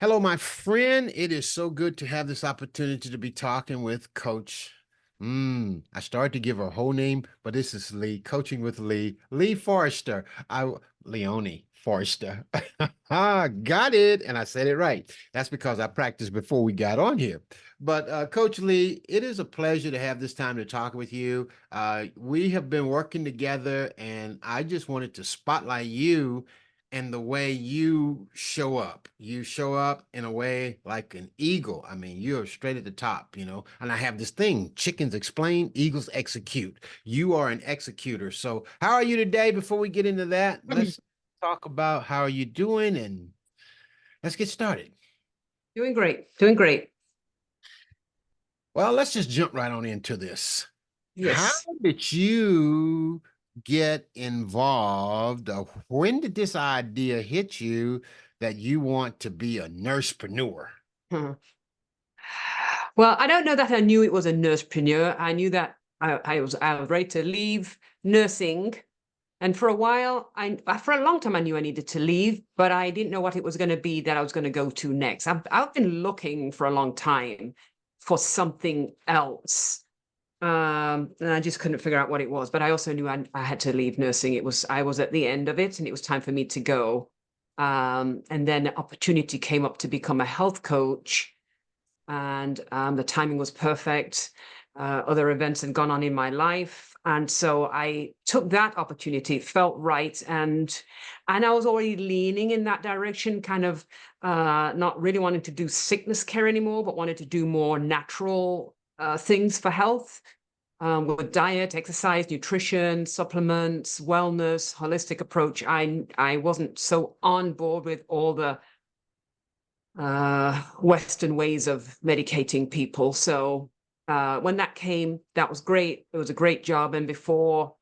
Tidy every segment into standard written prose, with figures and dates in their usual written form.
Hello, my friend. It is so good to have this opportunity to be talking with Coach. I started to give her whole name, but this is Lee, coaching with Lee Forrester. Leonie Forrester. Got it. And I said it right. That's because I practiced before we got on here. But Coach Lee, it is a pleasure to have this time to talk with you. We have been working together, and I just wanted to spotlight you and the way you show up. You show up in a way like an eagle. I mean, you're straight at the top. And I have this thing, chickens explain, eagles execute. You are an executor. So how are you today? Before we get into that, let's talk about how are you doing and let's get started. Doing great, doing great. Well, let's just jump right on into this. How Yes. did you get involved? When did this idea hit you that you want to be a nursepreneur? Hmm. Well, I don't know that I knew it was a nursepreneur. I knew that I was ready to leave nursing. And for a while, for a long time, I knew I needed to leave, but I didn't know what it was going to be that I was going to go to next. I've been looking for a long time for something else. And I just couldn't figure out what it was. But I also knew I had to leave nursing. I was at the end of it and it was time for me to go. And then an opportunity came up to become a health coach. And the timing was perfect. Other events had gone on in my life. And so I took that opportunity. It felt right. And I was already leaning in that direction, kind of not really wanting to do sickness care anymore, but wanted to do more natural things for health, with diet, exercise, nutrition, supplements, wellness, holistic approach. I wasn't so on board with all the Western ways of medicating people. So when that came, that was great. It was a great job. And before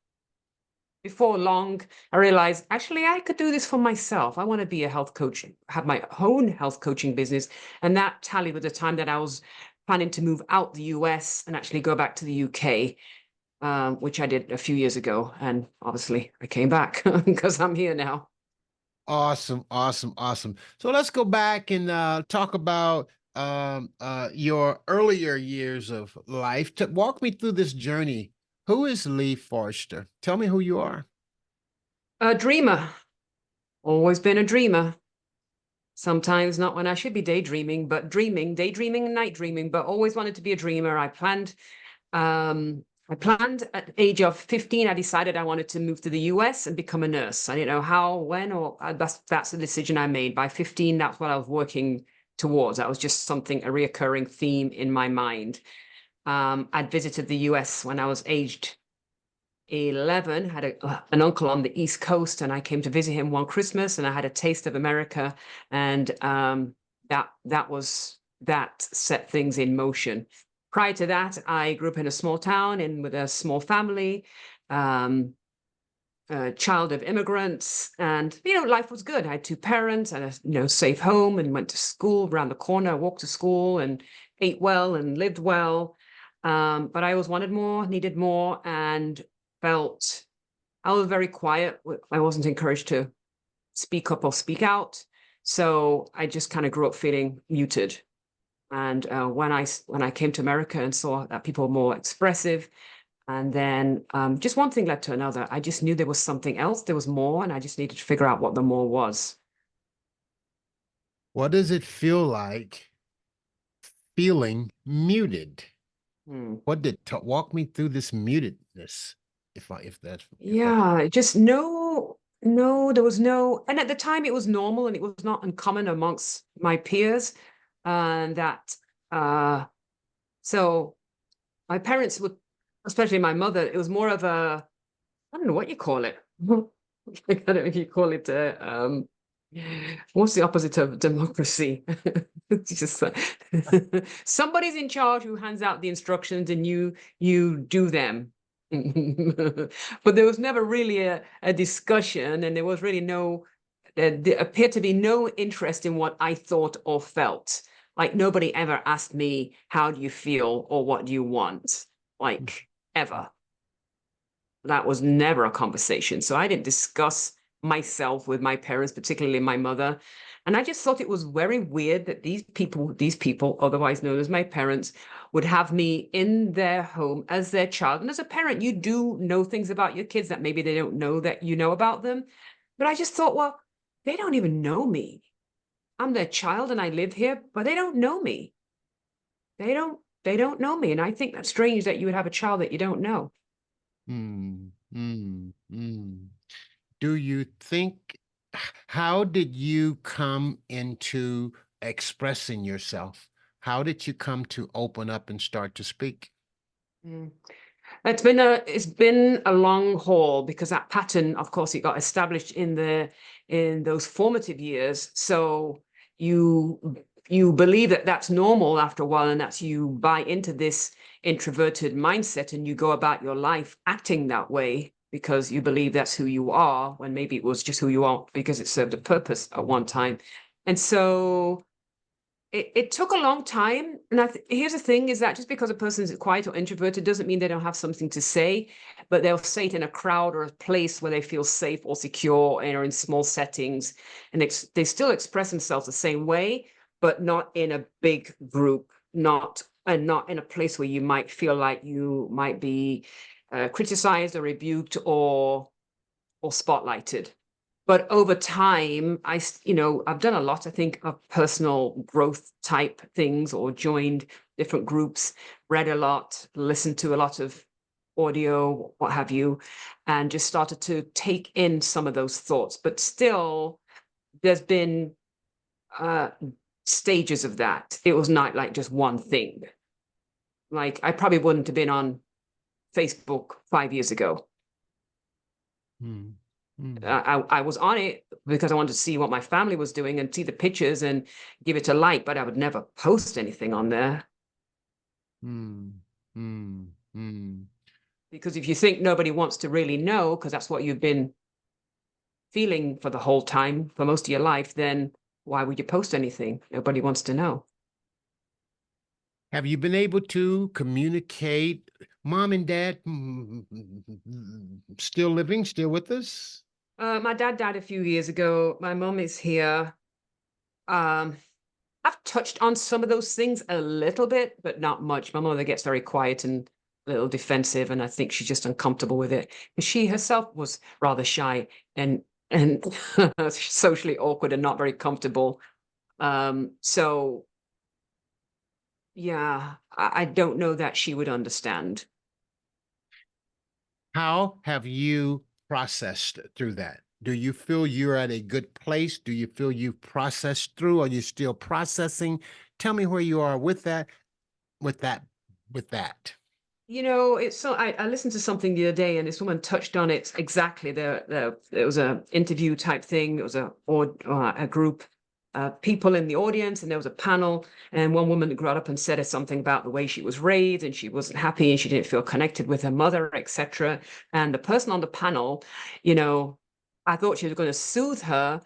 long, I realized actually I could do this for myself. I want to be a health coach, have my own health coaching business. And that tallied with the time that I was planning to move out the US and actually go back to the UK, which I did a few years ago. And obviously I came back because I'm here now. Awesome, awesome, awesome. So let's go back and talk about your earlier years of life. Walk me through this journey. Who is Lee Forrester? Tell me who you are. A dreamer, always been a dreamer. Sometimes not when I should be daydreaming, but daydreaming and night dreaming, but always wanted to be a dreamer. I planned at the age of 15, I decided I wanted to move to the US and become a nurse. I didn't know how, when, or that's the decision I made. By 15, that's what I was working towards. That was just something, a reoccurring theme in my mind. I'd visited the US when I was aged 11, had an uncle on the East Coast, and I came to visit him one Christmas, and I had a taste of America, and that set things in motion. Prior to that, I grew up in a small town and with a small family, um, a child of immigrants, and life was good. I had two parents and a safe home, and went to school around the corner, walked to school, and ate well and lived well. But I always wanted more, needed more, and felt I was very quiet. I wasn't encouraged to speak up or speak out. So I just kind of grew up feeling muted. And when I came to America and saw that people were more expressive, and then just one thing led to another, I just knew there was something else. There was more, and I just needed to figure out what the more was. What does it feel like feeling muted? Hmm. What did walk me through this mutedness, if Yeah, just no, there was no, and at the time it was normal and it was not uncommon amongst my peers. And that, so my parents would, especially my mother, it was more of a, I don't know what you call it. I don't know if you call it, what's the opposite of democracy? It's just somebody's in charge who hands out the instructions and you do them. But there was never really a discussion, and there was really there appeared to be no interest in what I thought or felt. Like nobody ever asked me, how do you feel or what do you want? Like ever. That was never a conversation. So I didn't discuss myself with my parents, particularly my mother. And I just thought it was very weird that these people, otherwise known as my parents, would have me in their home as their child. And as a parent, you do know things about your kids that maybe they don't know that you know about them. But I just thought, well, they don't even know me. I'm their child and I live here, but they don't know me. They don't know me. And I think that's strange that you would have a child that you don't know. Mm, mm, mm. Do you think, how did you come into expressing yourself? How did you come to open up and start to speak? Mm. It's been a long haul because that pattern, of course, it got established in those formative years. So you you believe that that's normal after a while, and that's you buy into this introverted mindset, and you go about your life acting that way because you believe that's who you are, when maybe it was just who you are because it served a purpose at one time. And so it took a long time. And here's the thing is that just because a person is quiet or introverted doesn't mean they don't have something to say, but they'll say it in a crowd or a place where they feel safe or secure and are in small settings. And they still express themselves the same way, but not in a big group, not in a place where you might feel like you might be criticized or rebuked or spotlighted. But over time, I've done a lot, I think, of personal growth type things or joined different groups, read a lot, listened to a lot of audio, what have you, and just started to take in some of those thoughts. But still, there's been uh, stages of that. It was not like just one thing. Like I probably wouldn't have been on Facebook 5 years ago. Mm, mm, I was on it because I wanted to see what my family was doing and see the pictures and give it a like, but I would never post anything on there mm, mm, mm. because if you think nobody wants to really know, because that's what you've been feeling for the whole time, for most of your life, then why would you post anything? Nobody wants to know. Have you been able to communicate? Mom and dad still living, still with us? My dad died a few years ago. My mom is here. Um, I've touched on some of those things a little bit, but not much. My mother gets very quiet and a little defensive, and I think she's just uncomfortable with it. And she herself was rather shy and socially awkward and not very comfortable. So yeah, I don't know that she would understand. How have you processed through that? Do you feel you're at a good place? Do you feel you've processed through? Are you still processing? Tell me where you are with that, with that, with that. It's so I listened to something the other day, and this woman touched on it exactly. There was a interview type thing. There was a group people in the audience, and there was a panel. And one woman got up and said something about the way she was raised, and she wasn't happy, and she didn't feel connected with her mother, etc. And the person on the panel, you know, I thought she was going to soothe her.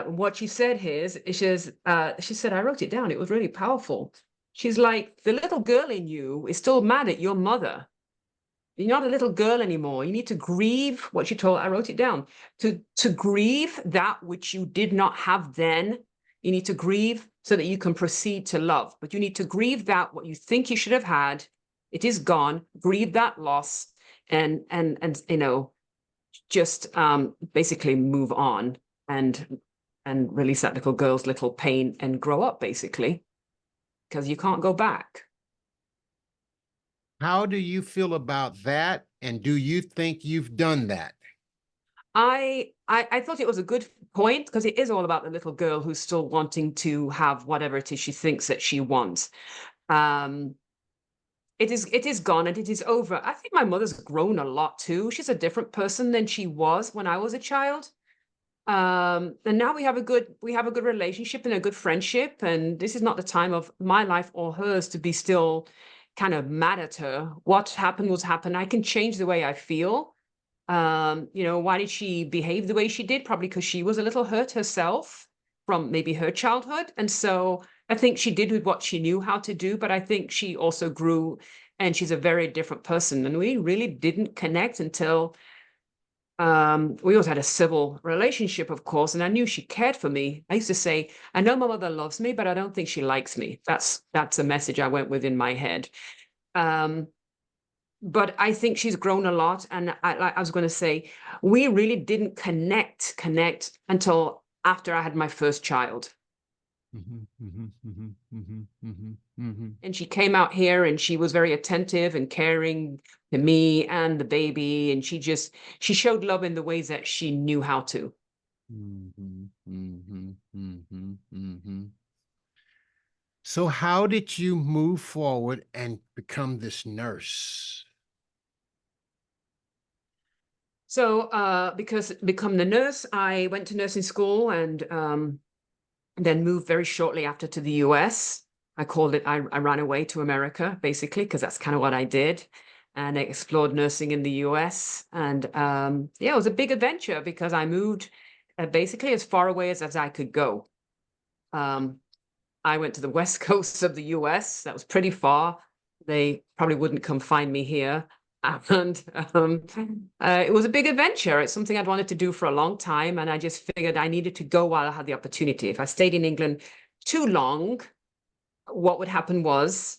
What she said here is, she said, I wrote it down. It was really powerful. She's like, the little girl in you is still mad at your mother. You're not a little girl anymore. You need to grieve what she told. I wrote it down. To grieve that which you did not have then. You need to grieve so that you can proceed to love. But you need to grieve that what you think you should have had. It is gone. Grieve that loss and just basically move on and release that little girl's little pain and grow up basically because you can't go back. How do you feel about that? And do you think you've done that? I thought it was a good point because it is all about the little girl who's still wanting to have whatever it is she thinks that she wants. Um, it is gone and it is over. I think my mother's grown a lot too. She's a different person than she was when I was a child. And now we have a good relationship and a good friendship. And this is not the time of my life or hers to be still kind of mad at her. What happened was happened. I can change the way I feel. Why did she behave the way she did? Probably because she was a little hurt herself from maybe her childhood. And so I think she did with what she knew how to do, but I think she also grew and she's a very different person. And we really didn't connect until We always had a civil relationship, of course, and I knew she cared for me. I used to say, I know my mother loves me, but I don't think she likes me. That's a message I went with in my head. Um, but I think she's grown a lot. And like I was going to say, we really didn't connect until after I had my first child. Mhm, mhm, mhm, mhm, mhm, mhm. And she came out here and she was very attentive and caring to me and the baby. And she showed love in the ways that she knew how to. Mhm, mhm, mhm, mhm. So how did you move forward and become this nurse? So, because become the nurse, I went to nursing school and then moved very shortly after to the US. I called it, I ran away to America, basically, because that's kind of what I did. And I explored nursing in the US. And yeah, it was a big adventure because I moved basically as far away as I could go. Um, I went to the west coast of the US. That was pretty far. They probably wouldn't come find me here. And it was a big adventure. It's something I'd wanted to do for a long time. And I just figured I needed to go while I had the opportunity. If I stayed in England too long, what would happen was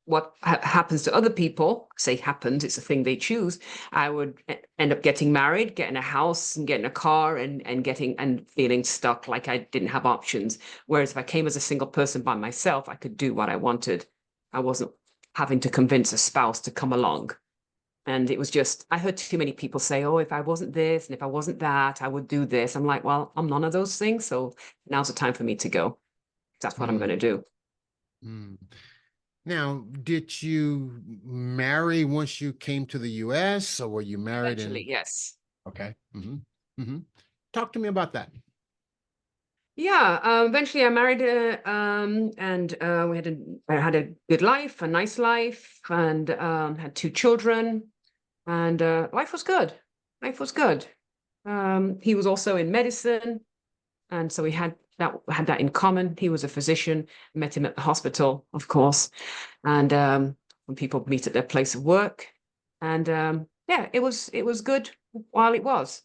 what happens to other people, say happens, it's a thing they choose. I would end up getting married, getting a house and getting a car and getting and feeling stuck like I didn't have options. Whereas if I came as a single person by myself, I could do what I wanted. I wasn't having to convince a spouse to come along. And it was just, I heard too many people say, oh, if I wasn't this and if I wasn't that, I would do this. I'm like, well, I'm none of those things. So now's the time for me to go. That's what I'm going Mm, to do. mm. Now, did you marry once you came to the US, or were you married Eventually, in? yes. Okay. Talk to me about that. Yeah, eventually I married and I had a good life, a nice life, and had two children, and life was good. Life was good. He was also in medicine, and so we had that in common. He was a physician. Met him at the hospital, of course, and when people meet at their place of work, and yeah, it was good while it was.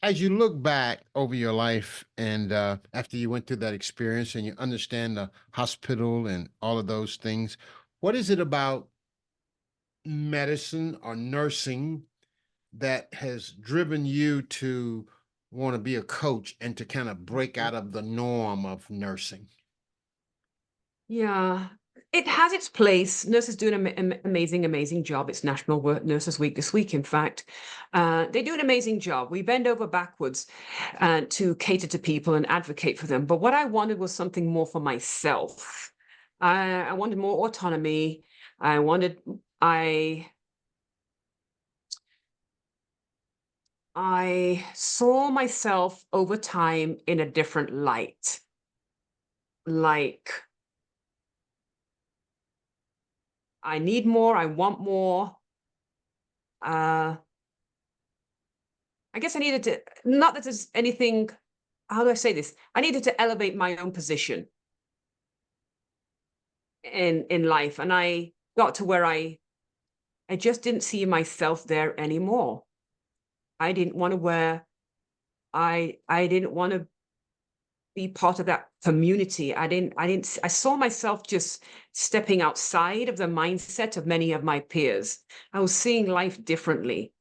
As you look back over your life and after you went through that experience and you understand the hospital and all of those things, what is it about medicine or nursing that has driven you to want to be a coach and to kind of break out of the norm of nursing? Yeah, it has its place. Nurses do an amazing job. It's National Nurses Week this week, in fact. They do an amazing job. We bend over backwards to cater to people and advocate for them. But what I wanted was something more for myself. I wanted more autonomy. I wanted, I, I saw myself over time in a different light. Like, I need more. I want more. Uh, I guess I needed to, not that there's anything, how do I say this? I needed to elevate my own position in life. And I got to where I just didn't see myself there anymore. I didn't want to wear, I didn't want to be part of that community. I saw myself just stepping outside of the mindset of many of my peers. I was seeing life differently.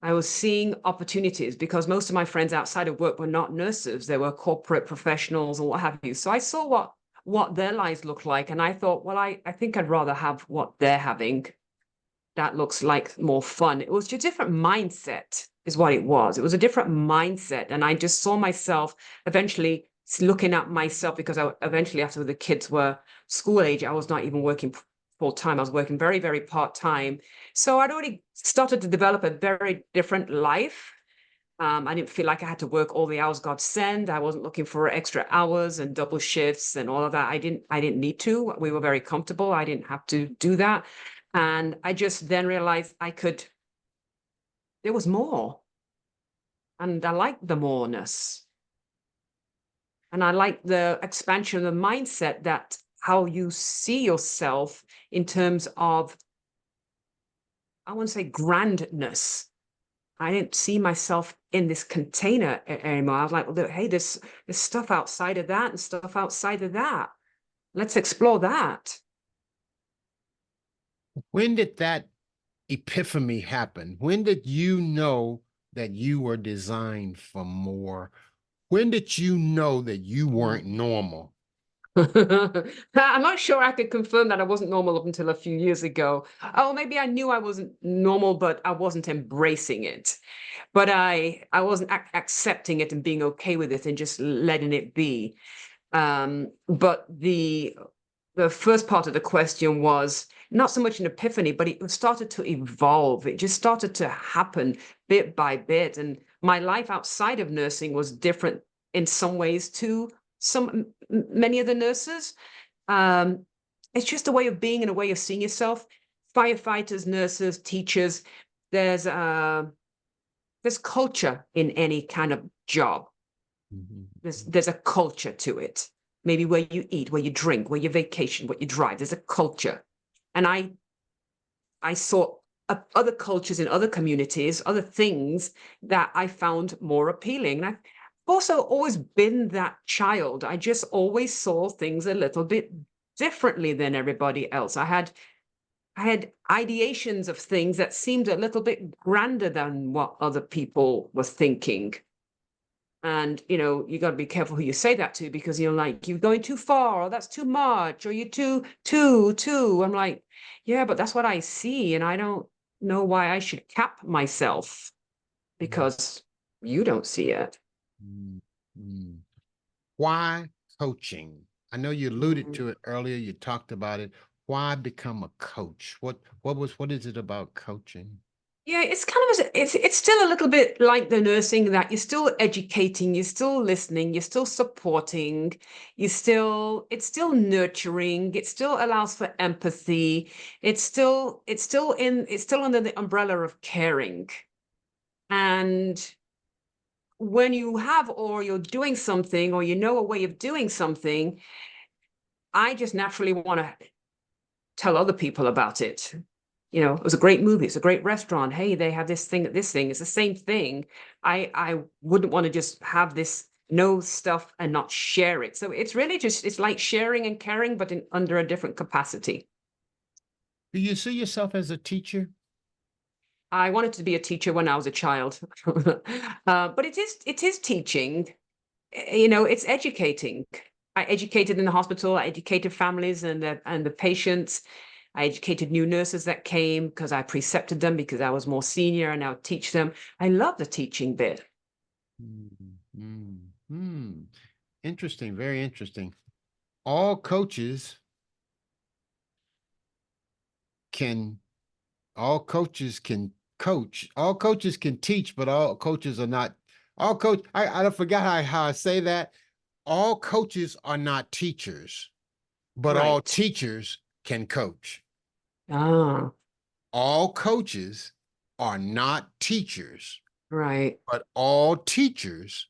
I was seeing opportunities because most of my friends outside of work were not nurses. They were corporate professionals or what have you. So I saw what their lives looked like. And I thought, well, I think I'd rather have what they're having. That looks like more fun. It was just a different mindset, is what it was. It was a different mindset. And I just saw myself eventually looking at myself because eventually, after the kids were school age, I was not even working full time. I was working very part time. So I'd already started to develop a very different life. I didn't feel like I had to work all the hours God send. I wasn't looking for extra hours and double shifts and all of that. I didn't need to. We were very comfortable. I didn't have to do that. And I just then realized there was more. And I liked the moreness. And I like the expansion of the mindset that how you see yourself in terms of I wouldn't say grandness. I didn't see myself in this container anymore. I was like, well, hey, there's stuff outside of that and stuff outside of that. Let's explore that. When did that epiphany happen? When did you know that you were designed for more? When did you know that you weren't normal? I'm not sure I could confirm that I wasn't normal up until a few years ago. Oh, maybe I knew I wasn't normal, but I wasn't embracing it. But I wasn't accepting it and being okay with it and just letting it be. But the first part of the question was not so much an epiphany, but it started to evolve. It just started to happen bit by bit. And my life outside of nursing was different in some ways to many of the nurses. Um, it's just a way of being and a way of seeing yourself. Firefighters, nurses, teachers, there's uh, there's culture in any kind of job. Mhm. There's a culture to it. Maybe where you eat, where you drink, where you vacation, what you drive. There's a culture. And I saw other cultures in other communities, other things that I found more appealing. And I've also always been that child. I just always saw things a little bit differently than everybody else. I had ideations of things that seemed a little bit grander than what other people were thinking. And you got to be careful who you say that to, because you're like, you're going too far, or that's too much, or you're too. I'm like, yeah, but that's what I see, and I don't know why I should cap myself because you don't see it. Mhm. Mhm. Why coaching? I know you alluded Mm. to it earlier. You talked about it. Why become a coach? What is it about coaching? Yeah, it's kind of it's still a little bit like the nursing, that you're still educating, you're still listening, you're still supporting, it's still nurturing, it still allows for empathy, it's still under the umbrella of caring. And when you have, or you're doing something, or you know a way of doing something, I just naturally want to tell other people about it. It was a great movie, it's a great restaurant. Hey, they have this thing. It's the same thing. I wouldn't want to just have this know stuff and not share it. So it's really just it's like sharing and caring, but under a different capacity. Do you see yourself as a teacher? I wanted to be a teacher when I was a child, but it is teaching. It's educating. I educated in the hospital. I educated families and the patients. I educated new nurses that came because I precepted them because I was more senior and I would teach them. I love the teaching bit. Mm, mm, mm. Interesting, very interesting. All coaches can all coaches can coach. All coaches can teach, but all coaches are not all coach. I forgot how I say that. All coaches are not teachers, but all Right. teachers can coach. Ah, All coaches are not teachers, right. but all teachers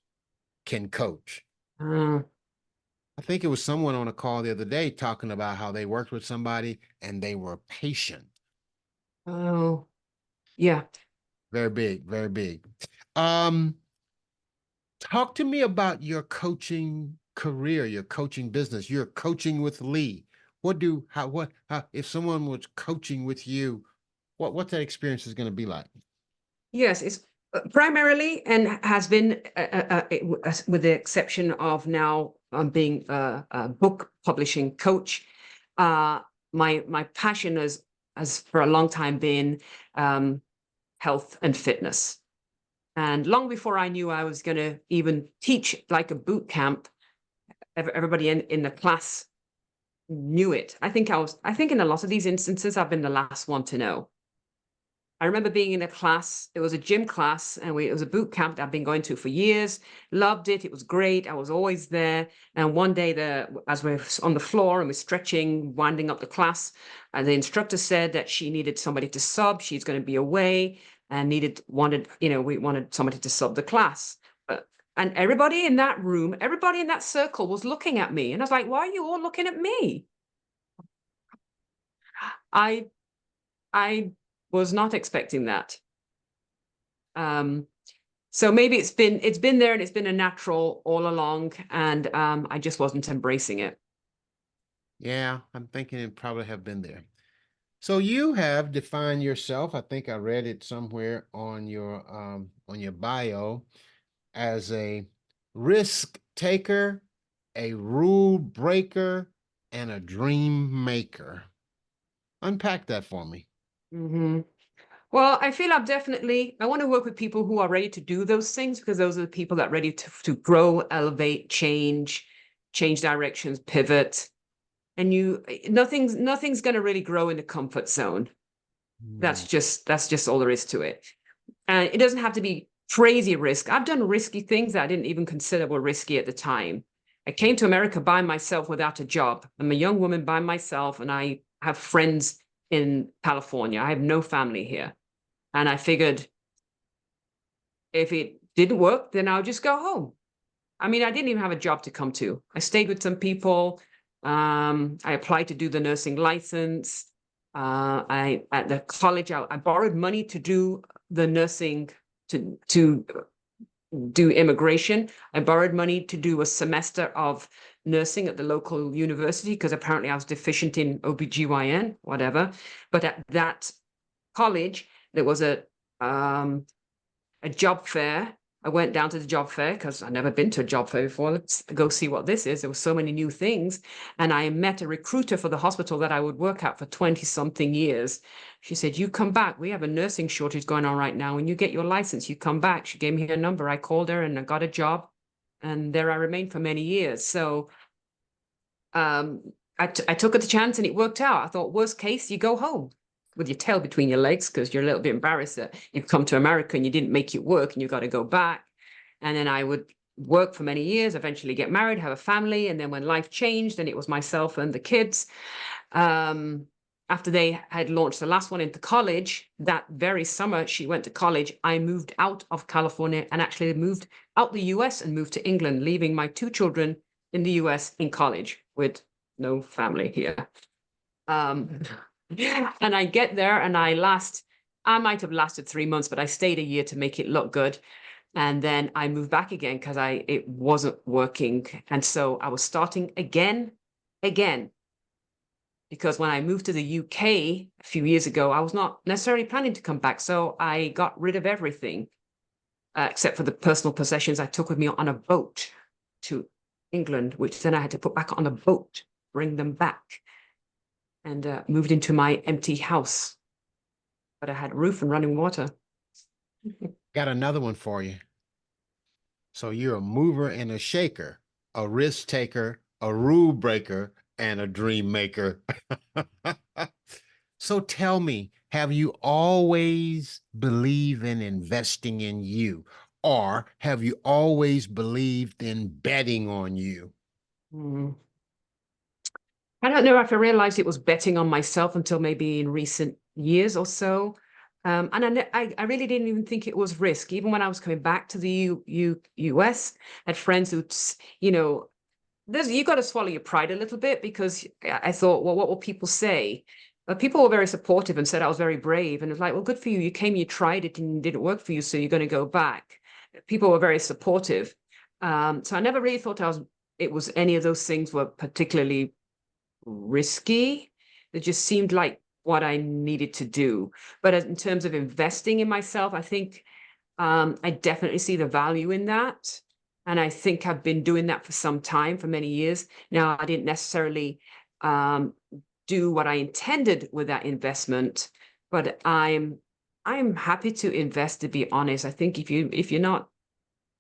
can coach. Ah, I think it was someone on a call the other day talking about how they worked with somebody and they were patient. oh, yeah. Very big, very big. Um, Talk to me about your coaching career, your coaching business. You're coaching with Lee. How, if someone was coaching with you, what that experience is going to be like? Yes, it's primarily and has been, with the exception of now being a book publishing coach. Uh, my passion has for a long time been um, health and fitness. And long before I knew I was going to even teach like a boot camp, everybody in the class knew it. I think in a lot of these instances, I've been the last one to know. I remember being in a class, it was a gym class, and it was a boot camp that I've been going to for years. Loved it. It was great. I was always there. And one day, as we're on the floor and we're stretching, winding up the class, and the instructor said that she needed somebody to sub. She's going to be away and we wanted somebody to sub the class. And everybody in that room, everybody in that circle was looking at me. And I was like, why are you all looking at me? I I Was not expecting that. So maybe it's been there and it's been a natural all along, and I just wasn't embracing it. Yeah, I'm thinking it probably have been there. So you have defined yourself, I think I read it somewhere on your bio, as a risk taker, a rule breaker, and a dream maker. Unpack that for me. Hmm. Well, I feel I want to work with people who are ready to do those things, because those are the people that are ready to grow, elevate, change directions, pivot. And nothing's going to really grow in the comfort zone. Hmm. That's just all there is to it. And it doesn't have to be crazy risk. I've done risky things that I didn't even consider were risky at the time. I came to America by myself without a job. I'm a young woman by myself, and I have friends in California. I have no family here. And I figured if it didn't work, then I'll just go home. I mean, I didn't even have a job to come to. I stayed with some people. I applied to do the nursing license. I at the college, I borrowed money to do the nursing to do immigration. I borrowed money to do a semester of nursing at the local university because apparently I was deficient in OBGYN, whatever. But at that college, there was a job fair. I went down to the job fair because I'd never been to a job fair before. Let's go see what this is. There were so many new things. And I met a recruiter for the hospital that I would work at for 20 something years. She said, "You come back. We have a nursing shortage going on right now. When you get your license, you come back." She gave me her number. I called her and I got a job. And there I remained for many years. So I took the chance and it worked out. I thought, worst case, you go home with your tail between your legs because you're a little bit embarrassed that you've come to America and you didn't make it work and you got to go back. And then I would work for many years, eventually get married, have a family. And then when life changed and it was myself and the kids, after they had launched the last one into college, that very summer she went to college, I moved out of California and actually moved out the US and moved to England, leaving my two children in the US in college with no family here. Um, and I get there and I might have lasted 3 months, but I stayed a year to make it look good. And then I moved back again because it wasn't working. And so I was starting again. Because when I moved to the UK a few years ago, I was not necessarily planning to come back. So I got rid of everything except for the personal possessions I took with me on a boat to England, which then I had to put back on a boat, bring them back, and moved into my empty house. But I had roof and running water. Got another one for you. So you're a mover and a shaker, a risk taker, a rule breaker, and a dream maker. So tell me, have you always believed in investing in you, or have you always believed in betting on you? Mm. I don't know if I realized it was betting on myself until maybe in recent years or so. And I really didn't even think it was risk. Even when I was coming back to the US, I had friends who, you got to swallow your pride a little bit because I thought, well, what will people say? People were very supportive and said I was very brave. And it's like, well, good for you. You came, you tried it and it didn't work for you. So you're going to go back. People were very supportive. So I never really thought it was any of those things were particularly risky. It just seemed like what I needed to do. But in terms of investing in myself, I think I definitely see the value in that. And I think I've been doing that for some time, for many years. Now, I didn't necessarily do what I intended with that investment, but I'm happy to invest, to be honest. I think if you're not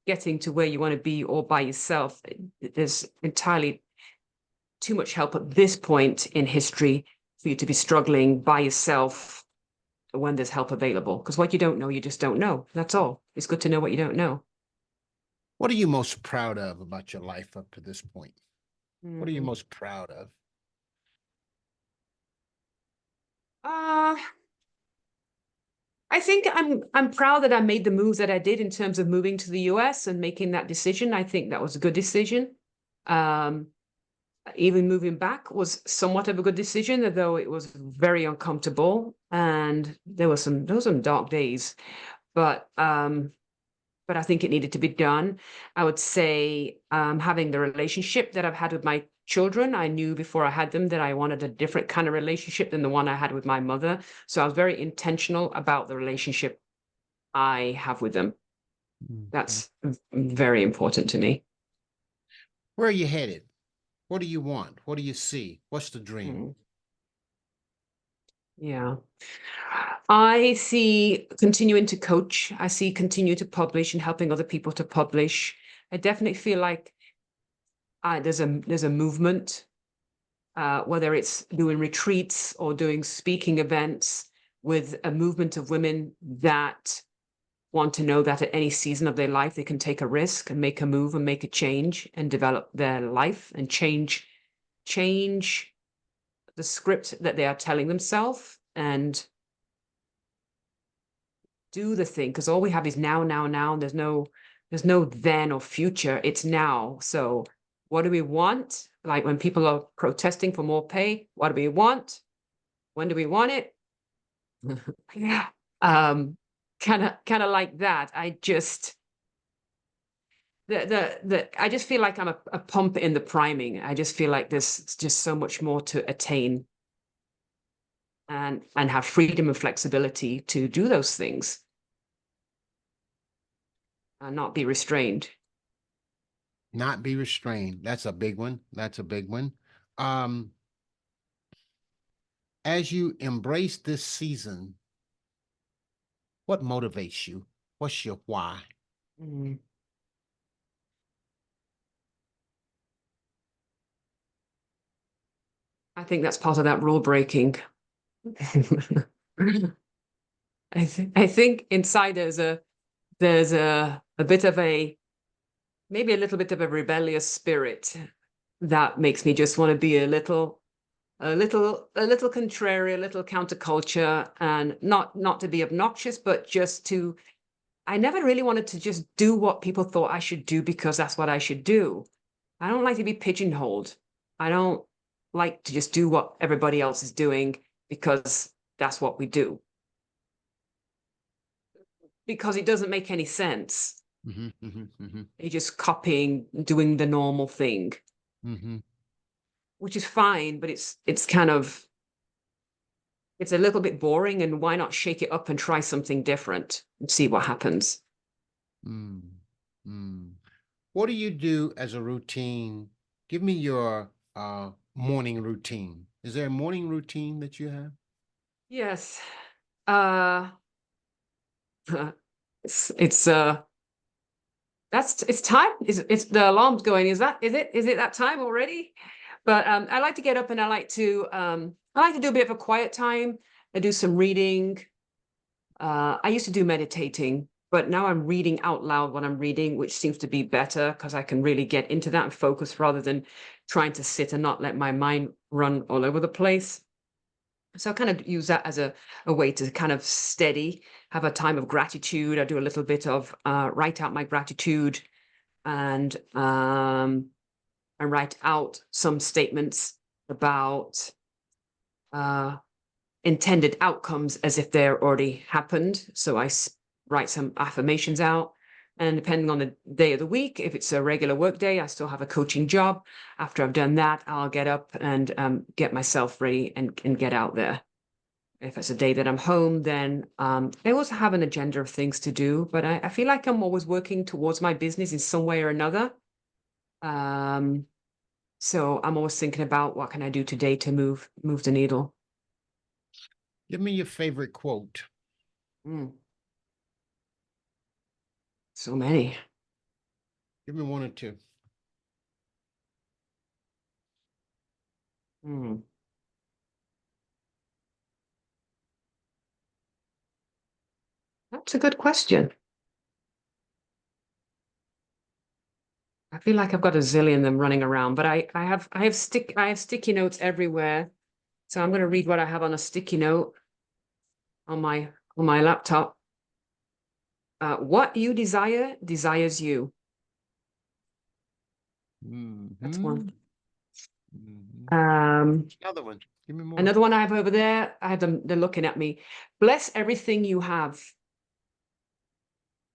getting to where you want to be all by yourself, there's entirely too much help at this point in history for you to be struggling by yourself when there's help available. Because what you don't know, you just don't know. That's all. It's good to know what you don't know. What are you most proud of about your life up to this point? What are you Mm. most proud of? Uh, I think I'm proud that I made the moves that I did in terms of moving to the US and making that decision. I think that was a good decision. Um, even moving back was somewhat of a good decision, although it was very uncomfortable and there were some dark days. But I think it needed to be done. I would say having the relationship that I've had with my children, I knew before I had them that I wanted a different kind of relationship than the one I had with my mother. So I was very intentional about the relationship I have with them. Mhm. That's very important to me. Where are you headed? What do you want? What do you see? What's the dream? Mm, yeah. I see continuing to coach. I see continue to publish and helping other people to publish. I definitely feel like there's a movement, whether it's doing retreats or doing speaking events, with a movement of women that want to know that at any season of their life they can take a risk and make a move and make a change and develop their life and change the script that they are telling themselves and do the thing, because all we have is now, now, now. And there's no then or future. It's now. So what do we want? Like when people are protesting for more pay, what do we want? When do we want it? Yeah. Kind of like that. I just feel like I'm a pump in the priming. I just feel like there's just so much more to attain and have freedom and flexibility to do those things and not be restrained. Not be restrained. That's a big one. That's a big one. Um, as you embrace this season, what motivates you? What's your why? Mm. I think that's part of that rule breaking. I think inside there's a bit of a maybe a little bit of a rebellious spirit that makes me just want to be a little contrary, a little counterculture, and not to be obnoxious, but just to I never really wanted to just do what people thought I should do because that's what I should do. I don't like to be pigeonholed. I don't like to just do what everybody else is doing because that's what we do. Because it doesn't make any sense. Hmm, hmm, hmm, You're just copying, doing the normal thing, hmm. which is fine, but it's kind of it's a little bit boring, and why not shake it up and try something different and see what happens? Mm, mm. What do you do as a routine? Give me your morning routine. Is there a morning routine that you have? Yes. Uh it's that's it's time. It's the alarm's going. Is it that time already? But I like to get up and I like to do a bit of a quiet time. I do some reading. I used to do meditating, but now I'm reading out loud when I'm reading, which seems to be better because I can really get into that and focus rather than trying to sit and not let my mind run all over the place. So I kind of use that as a way to kind of steady, have a time of gratitude. I do a little bit of write out my gratitude and I write out some statements about uh, intended outcomes as if they're already happened. So write some affirmations out. And depending on the day of the week, if it's a regular work day, I still have a coaching job. After I've done that, I'll get up and get myself ready and get out there. If it's a day that I'm home, then I also have an agenda of things to do, but I feel like I'm always working towards my business in some way or another. Um, so I'm always thinking about what can I do today to move the needle. Give me your favorite quote. Mm, so many. Give me one or two. Mm, that's a good question. I feel like I've got a zillion of them running around, but I have sticky notes everywhere. So I'm going to read what I have on a sticky note on my laptop. What you desire desires you. That's Hmm. one. Mhm. Um, Another one. Give me more. Another one I have over there. I have them. They're looking at me. Bless everything you have.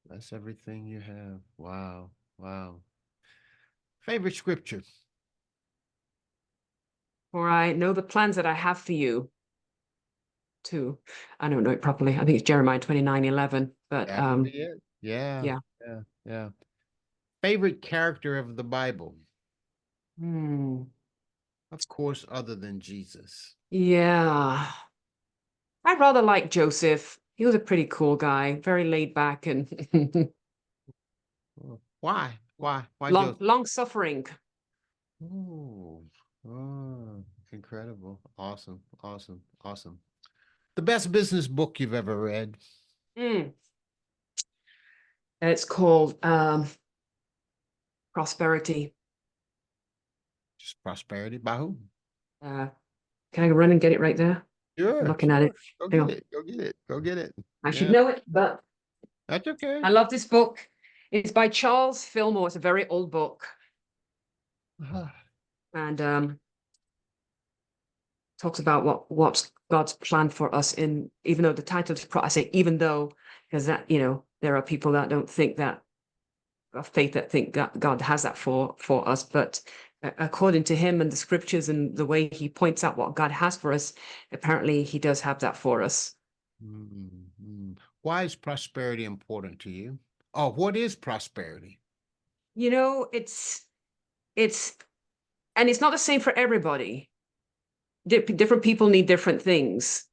That's everything you have. Wow. Wow. Favorite scripture? For I know the plans that I have for you. Too. I don't know it properly. I think it's Jeremiah 29:11. But That would be it. Yeah. yeah. Yeah. Yeah. Favorite character of the Bible? Hmm. Of course, other than Jesus. Yeah. I rather like Joseph. He was a pretty cool guy, very laid back and Oh, why? Why? Why long Joseph? long suffering. Oh, oh, incredible. Awesome. Awesome. Awesome. The best business book you've ever read? Mm. It's called Prosperity. Just Prosperity by who? Uh, can I run and get it right there? I'm Sure, looking at it. sure. Go Hang get on. it. Go get it. Go get it. I should Yeah, know it, but that's okay. I love this book. It's by Charles Fillmore. It's a very old book. And talks about what's God's plan for us in, even though the title is I say even though, because that, there are people that don't think that, of faith, that think that God has that for us, but according to him and the scriptures and the way he points out what God has for us, apparently he does have that for us. Mm. Why is prosperity important to you? Oh, what is prosperity? It's and it's not the same for everybody. Different people need different things.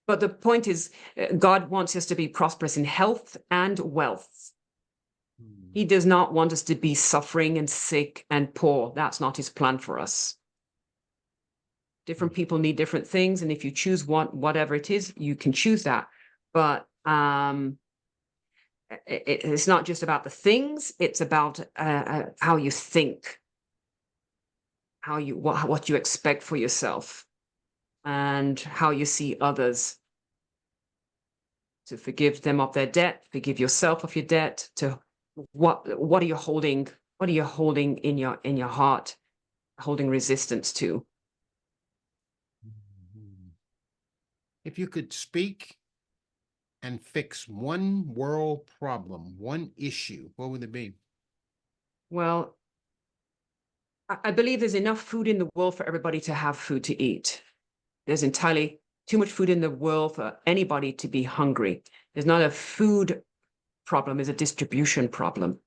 But the point is, God wants us to be prosperous in health and wealth. Mm. He does not want us to be suffering and sick and poor. That's not his plan for us. Different people need different things, and if you choose whatever it is, you can choose that. But it's not just about the things; it's about how you think, how you what you expect for yourself, and how you see others. To forgive them of their debt, forgive yourself of your debt. To what are you holding? What are you holding in your heart? Holding resistance to? Mhm. If you could speak and fix one world problem, one issue, what would it be? Well, I believe there's enough food in the world for everybody to have food to eat. There's entirely too much food in the world for anybody to be hungry. There's not a food problem, it's a distribution problem.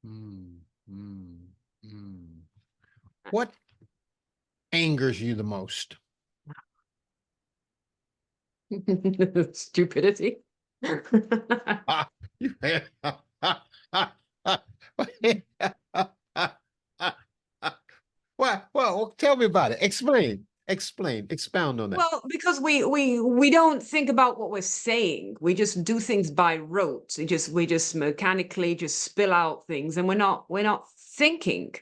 Mm, mm, mm. What angers you the most? Stupidity. Ah, you well, tell me about it. Explain, expound on that. Well, because we don't think about what we're saying. We just do things by rote. We just mechanically just spill out things, and we're not thinking.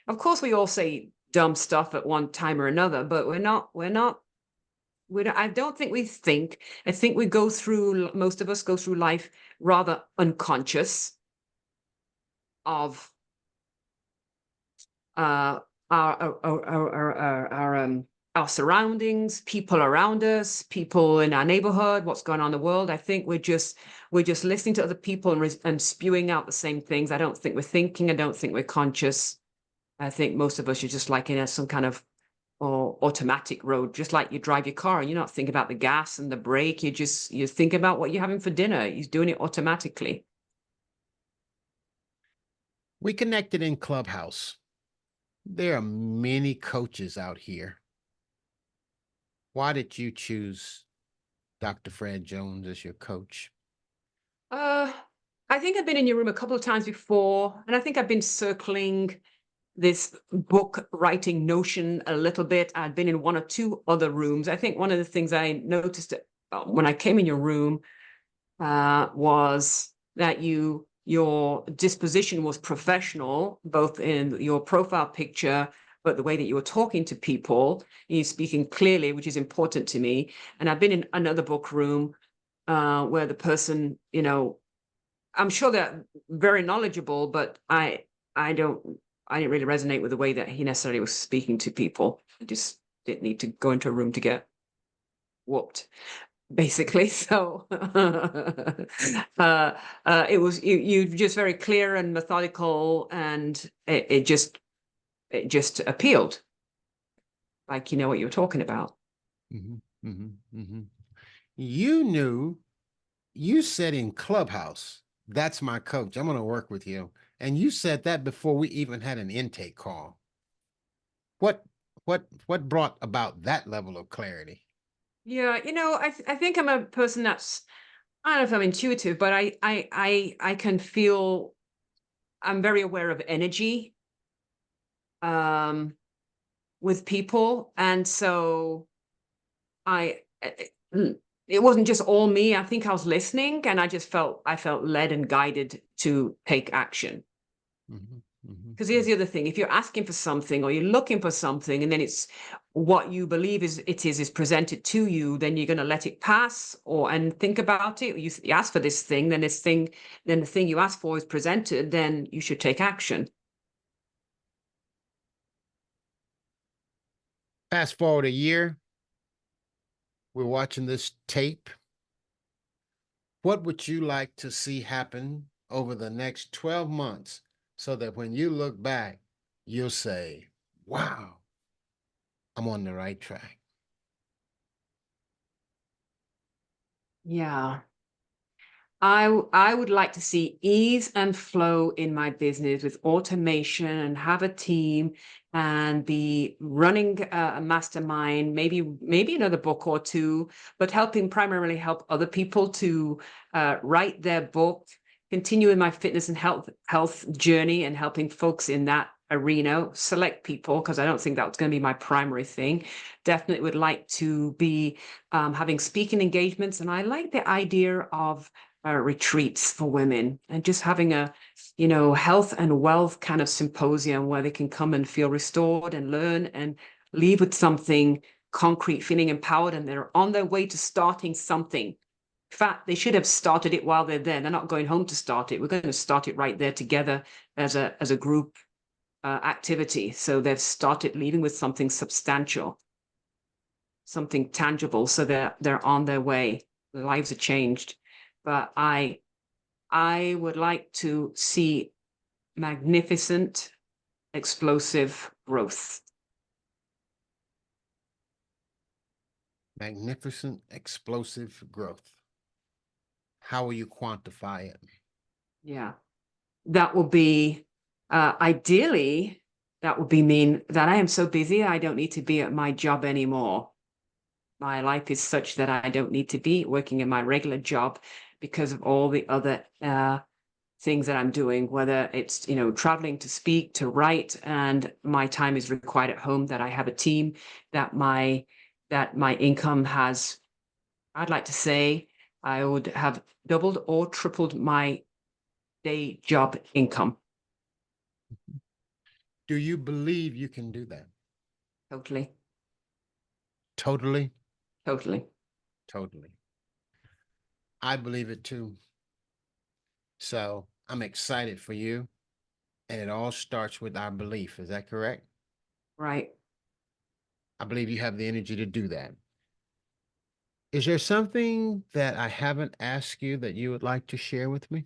Of course, we all say dumb stuff at one time or another, but I don't think we think. I think we go through. Most of us go through life rather unconscious of uh, our surroundings, people around us, people in our neighborhood, what's going on in the world. I think we're just listening to other people and spewing out the same things. I don't think we're thinking. I don't think we're conscious. I think most of us are just like in some kind of or automatic road, just like you drive your car and you're not thinking about the gas and the brake. You think about what you're having for dinner. You're doing it automatically. We connected in Clubhouse. There are many coaches out here. Why did you choose Dr. Fred Jones as your coach? Uh, I think I've been in your room a couple of times before, and I think I've been circling this book writing notion a little bit. I'd been in one or two other rooms. I think one of the things I noticed when I came in your room was that your disposition was professional, both in your profile picture, but the way that you were talking to people, you speaking clearly, which is important to me. And I've been in another book room where the person, I'm sure they're very knowledgeable, but I don't. I didn't really resonate with the way that he necessarily was speaking to people. I just didn't need to go into a room to get whooped, basically. So it was you just very clear and methodical, and it just appealed, like you know what you were talking about. You knew, you said in Clubhouse, that's my coach. I'm going to work with you. And you said that before we even had an intake call. What what brought about that level of clarity? Yeah, I think I'm a person that's, I don't know if I'm intuitive, but I can feel, I'm very aware of energy um with people, and so I it wasn't just all me. I think I was listening, and I felt led and guided to take action. Mhm, mhm, Because here's the other thing: if you're asking for something or you're looking for something, and then it's what you believe is presented to you, then you're going to let it pass or and think about it. You ask for this thing, then the thing you ask for is presented, then you should take action. Fast forward a year, we're watching this tape. What would you like to see happen over the next 12 months so that when you look back, you'll say, wow, I'm on the right track? Yeah. I would like to see ease and flow in my business with automation and have a team and be running a mastermind, maybe another book or two, but primarily help other people to write their book, continue in my fitness and health journey and helping folks in that arena, select people, because I don't think that's going to be my primary thing. Definitely would like to be having speaking engagements, and I like the idea of retreats for women and just having a health and wealth kind of symposium where they can come and feel restored and learn and leave with something concrete, feeling empowered, and they're on their way to starting something. In fact, they should have started it while they're there. They're not going home to start it. We're going to start it right there together as a group activity. So they've started leaving with something substantial, something tangible, so they're on their way. Their lives are changed. But I would like to see magnificent, explosive growth. Magnificent, explosive growth. How will you quantify it? Yeah. That will be ideally, that would be mean that I am so busy I don't need to be at my job anymore. My life is such that I don't need to be working in my regular job because of all the other things that I'm doing, whether it's, traveling to speak, to write, and my time is required at home, that I have a team, that my income has, I'd like to say I would have doubled or tripled my day job income. Do you believe you can do that? Totally, Totally, totally. totally. I believe it too. So I'm excited for you. And it all starts with our belief. Is that correct? Right. I believe you have the energy to do that. Is there something that I haven't asked you that you would like to share with me?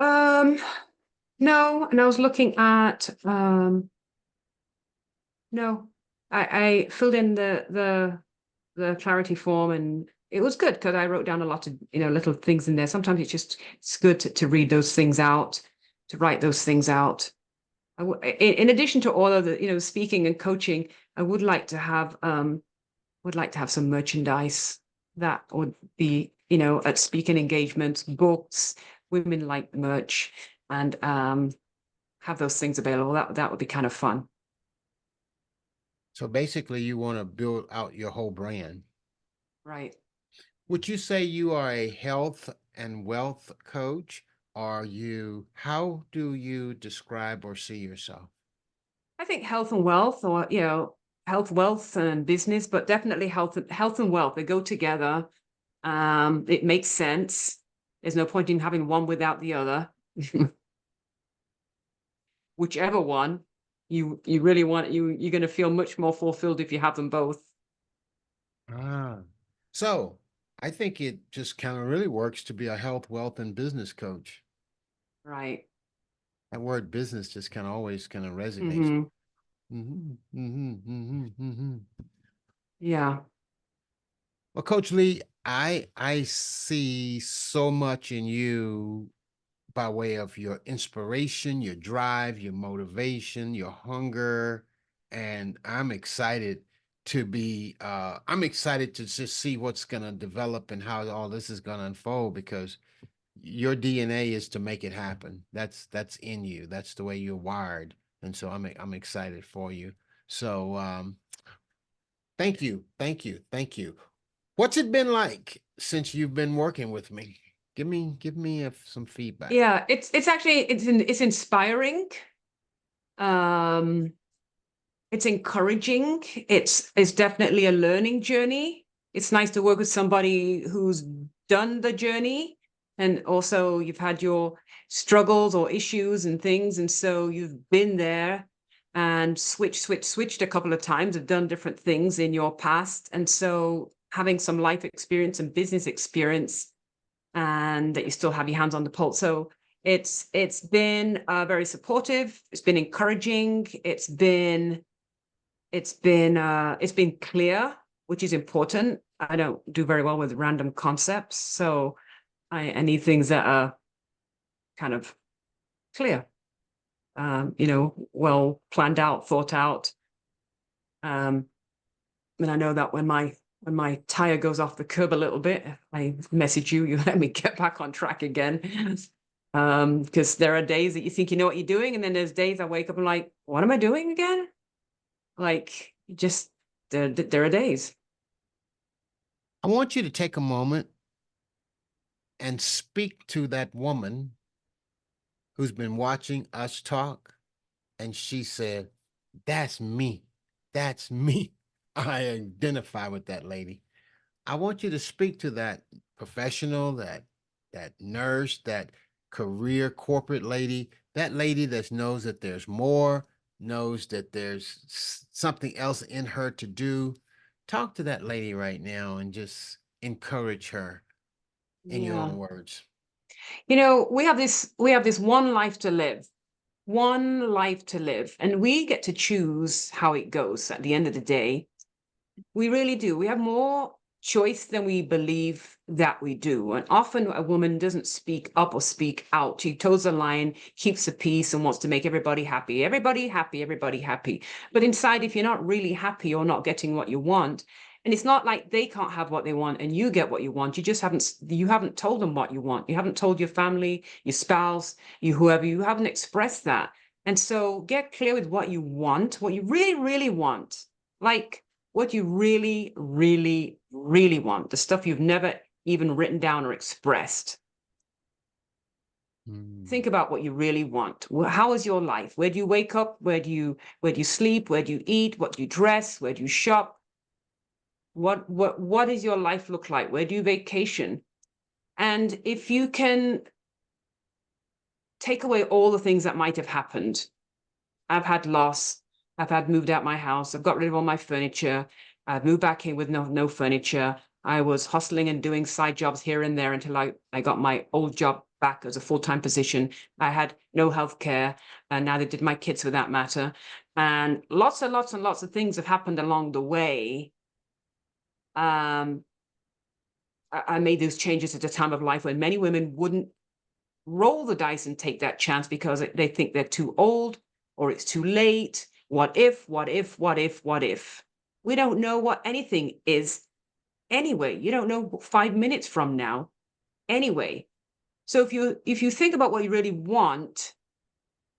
Um, no, and I was looking at no, I filled in the clarity form, and it was good because I wrote down a lot of little things in there. Sometimes it's good to read those things out, to write those things out. In addition to all of the speaking and coaching, I would like to have some merchandise that would be at speaking engagements, books, women like merch, and have those things available. That would be kind of fun. So basically, you want to build out your whole brand. Right. Would you say you are a health and wealth coach? How do you describe or see yourself? I think health and wealth, or health, wealth, and business, but definitely health and wealth. They go together. It makes sense. There's no point in having one without the other. whichever one you really want. You're going to feel much more fulfilled if you have them both. Ah. So I think it just kind of really works to be a health, wealth, and business coach. Right. That word business just kind of always kind of resonates. Hmm. Yeah. Well, Coach Lee, I see so much in you by way of your inspiration, your drive, your motivation, your hunger, and I'm excited to just see what's going to develop and how all this is going to unfold because your DNA is to make it happen. That's in you. That's the way you're wired. And so I'm excited for you. So thank you. Thank you. Thank you. What's it been like since you've been working with me? Give me some feedback. Yeah. It's actually it's inspiring. Um, it's encouraging. It's definitely a learning journey. It's nice to work with somebody who's done the journey, and also you've had your struggles or issues and things, and so you've been there and switched a couple of times, have done different things in your past, and so having some life experience and business experience, and that you still have your hands on the pulse. So it's been very supportive. It's been encouraging. It's been clear, which is important. I don't do very well with random concepts, so I need things that are kind of clear, well planned out, thought out. And I know that when my tire goes off the curb a little bit, I message you, you let me get back on track again. Because there are days that you think you know what you're doing, and then there's days I wake up and like, what am I doing again? Like, just there are days. I want you to take a moment and speak to that woman who's been watching us talk, and she said, "That's me. That's me. I identify with that lady." I want you to speak to that professional, that nurse, that career corporate lady, that lady that knows that there's more, knows that there's something else in her to do. Talk to that lady right now and just encourage her in your Yeah. own words. We have this one life to live. One life to live, and we get to choose how it goes at the end of the day. We really do. We have more choice than we believe that we do. And often a woman doesn't speak up or speak out. She toes the line, keeps the peace, and wants to make everybody happy. Everybody happy, everybody happy. But inside, if you're not really happy or not getting what you want, and it's not like they can't have what they want and you get what you want. You haven't told them what you want. You haven't told your family, your spouse, whoever, you haven't expressed that. And so get clear with what you want, what you really, really want. Like, what you really, really, really want, the stuff you've never even written down or expressed. Mm. Think about what you really want. How is your life? Where do you wake up? Where do you sleep? Where do you eat? What do you dress? Where do you shop? What does your life look like? Where do you vacation? And if you can take away all the things that might have happened, I've had loss. I've had moved out my house. I've got rid of all my furniture. I've moved back in with no furniture. I was hustling and doing side jobs here and there until I got my old job back as a full-time position. I had no health care, and neither did my kids for that matter. And lots and lots and lots of things have happened along the way. I made those changes at a time of life when many women wouldn't roll the dice and take that chance because they think they're too old or it's too late. What if, what if, what if, what if? We don't know what anything is anyway. You don't know 5 minutes from now anyway. So if you think about what you really want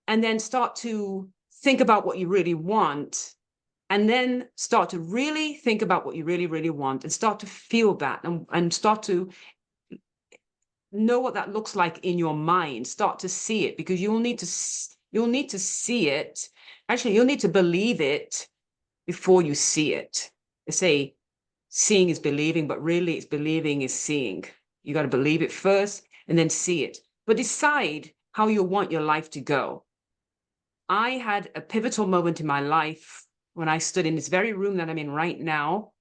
and then start to think about what you really want and then start to really think about what you really, really want and start to feel that and start to know what that looks like in your mind, start to see it, because you'll need to see it. Actually, you'll need to believe it before you see it. They say seeing is believing, but really it's believing is seeing. You got to believe it first and then see it. But decide how you want your life to go. I had a pivotal moment in my life when I stood in this very room that I'm in right now,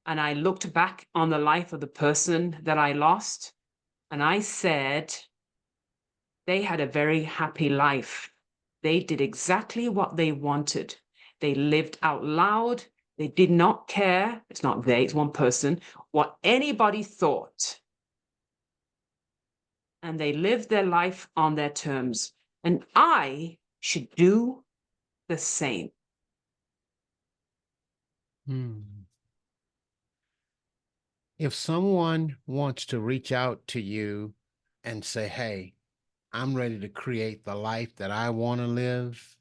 and I looked back on the life of the person that I lost, and I said, they had a very happy life. They did exactly what they wanted. They lived out loud. They did not care. It's not they, it's one person, what anybody thought. And they lived their life on their terms. And I should do the same. If someone wants to reach out to you and say, hey, I'm ready to create the life that I want to live,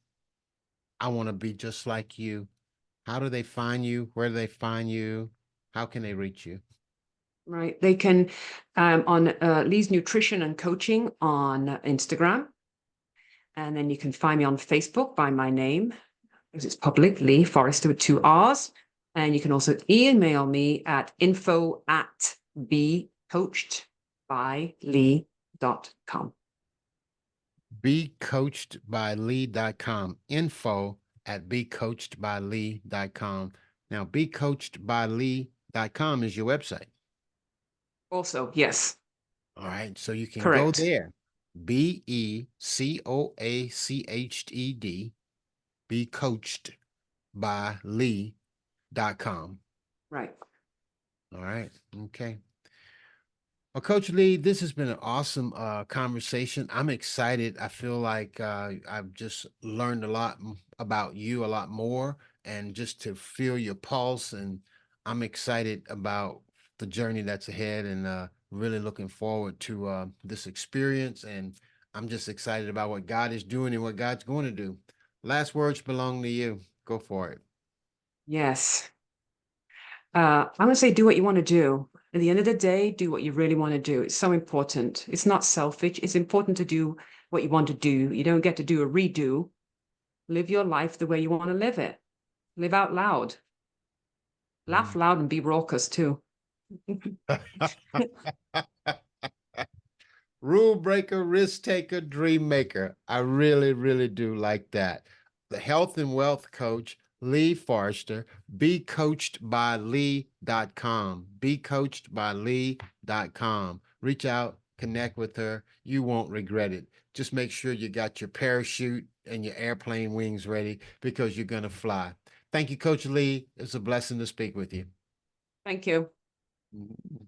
I want to be just like you, how do they find you? Where do they find you? How can they reach you? Right. They can on Lee's Nutrition and Coaching on Instagram. And then you can find me on Facebook by my name, because it's public, Lee Forrester with 2 R's. And you can also email me at info@becoachedbylee.com. Becoachedbylee.com. Info@becoachedbylee.com. Now, becoachedbylee.com is your website. Also, yes. All right. So you can go Correct. there. Becoached, becoachedbylee.com. Right. All right. Okay. Well, Coach Lee, this has been an awesome conversation. I'm excited. I feel like I've just learned a lot about you, a lot more, and just to feel your pulse. And I'm excited about the journey that's ahead, and really looking forward to this experience. And I'm just excited about what God is doing and what God's going to do. Last words belong to you. Go for it. Yes. I'm going to say do what you want to do. At the end of the day, do what you really want to do. It's so important. It's not selfish. It's important to do what you want to do. You don't get to do a redo. Live your life the way you want to live it. Live out loud. Laugh Mm. loud and be raucous too. Rule breaker, risk taker, dream maker. I really, really do like that. The health and wealth coach, Lee Forrester, becoachedbylee.com. Becoachedbylee.com. Reach out, connect with her. You won't regret it. Just make sure you got your parachute and your airplane wings ready, because you're going to fly. Thank you, Coach Lee. It's a blessing to speak with you. Thank you. Mhm.